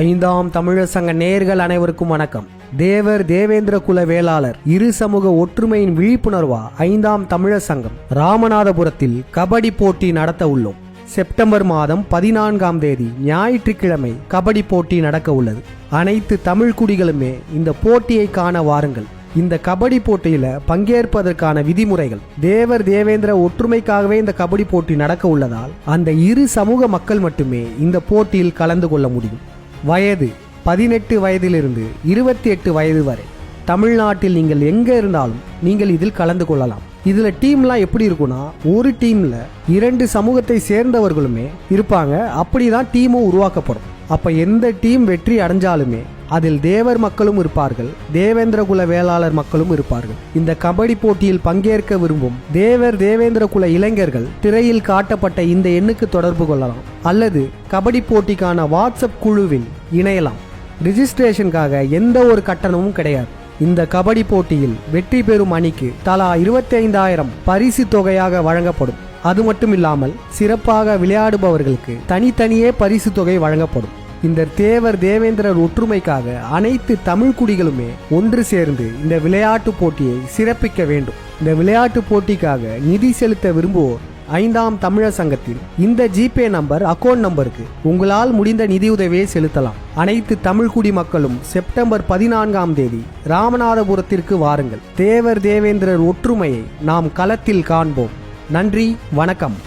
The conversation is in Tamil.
ஐந்தாம் தமிழர் சங்க நேயர்கள் அனைவருக்கும் வணக்கம். தேவர் தேவேந்திர குல வேளாளர் இரு சமூக ஒற்றுமையின் விழிப்புணர்வா ஐந்தாம் தமிழர் சங்கம் ராமநாதபுரத்தில் கபடி போட்டி நடத்த உள்ளோம். செப்டம்பர் மாதம் 14ஆம் தேதி ஞாயிற்றுக்கிழமை கபடி போட்டி நடக்க உள்ளது. அனைத்து தமிழ் குடிகளுமே இந்த போட்டியை காண வாருங்கள். இந்த கபடி போட்டியில பங்கேற்பதற்கான விதிமுறைகள்: தேவர் தேவேந்திர ஒற்றுமைக்காகவே இந்த கபடி போட்டி நடக்க உள்ளதால் அந்த இரு சமூக மக்கள் மட்டுமே இந்த போட்டியில் கலந்து கொள்ள முடியும். வயது 18 வயதிலிருந்து 28 வயது வரை. தமிழ்நாட்டில் நீங்கள் எங்க இருந்தாலும் நீங்கள் இதில் கலந்து கொள்ளலாம். இதுல டீம்லாம் எப்படி இருக்குன்னா, ஒரு டீம்ல 2 சமூகத்தை சேர்ந்தவர்களுமே இருப்பாங்க. அப்படிதான் டீமும் உருவாக்கப்படும். அப்ப எந்த டீம் வெற்றி அடைஞ்சாலுமே அதில் தேவர் மக்களும் இருப்பார்கள், தேவேந்திர குல வேளாளர் மக்களும் இருப்பார்கள். இந்த கபடி போட்டியில் பங்கேற்க விரும்பும் தேவர் தேவேந்திர குல இளைஞர்கள் திரையில் காட்டப்பட்ட இந்த எண்ணுக்கு தொடர்பு கொள்ளலாம் அல்லது கபடி போட்டிக்கான வாட்ஸ்அப் குழுவில் இணையலாம். ரிஜிஸ்ட்ரேஷனுக்காக எந்த ஒரு கட்டணமும் கிடையாது. இந்த கபடி போட்டியில் வெற்றி பெறும் அணிக்கு தலா 25,000 பரிசு தொகையாக வழங்கப்படும். அது மட்டும் இல்லாமல் சிறப்பாக விளையாடுபவர்களுக்கு தனித்தனியே பரிசு தொகை வழங்கப்படும். இந்த தேவர் தேவேந்திரர் ஒற்றுமைக்காக அனைத்து தமிழ் குடிகளுமே ஒன்று சேர்ந்து இந்த விளையாட்டு போட்டியை சிறப்பிக்க வேண்டும். இந்த விளையாட்டு போட்டிக்காக நிதி செலுத்த விரும்புவோர் ஐந்தாம் தமிழர் சங்கத்தில் இந்த ஜிபே நம்பர், அக்கௌண்ட் நம்பருக்கு உங்களால் முடிந்த நிதியுதவியை செலுத்தலாம். அனைத்து தமிழ் குடி மக்களும் செப்டம்பர் 14ஆம் தேதி ராமநாதபுரத்திற்கு வாருங்கள். தேவர் தேவேந்திரர் ஒற்றுமையை நாம் களத்தில் காண்போம். நன்றி, வணக்கம்.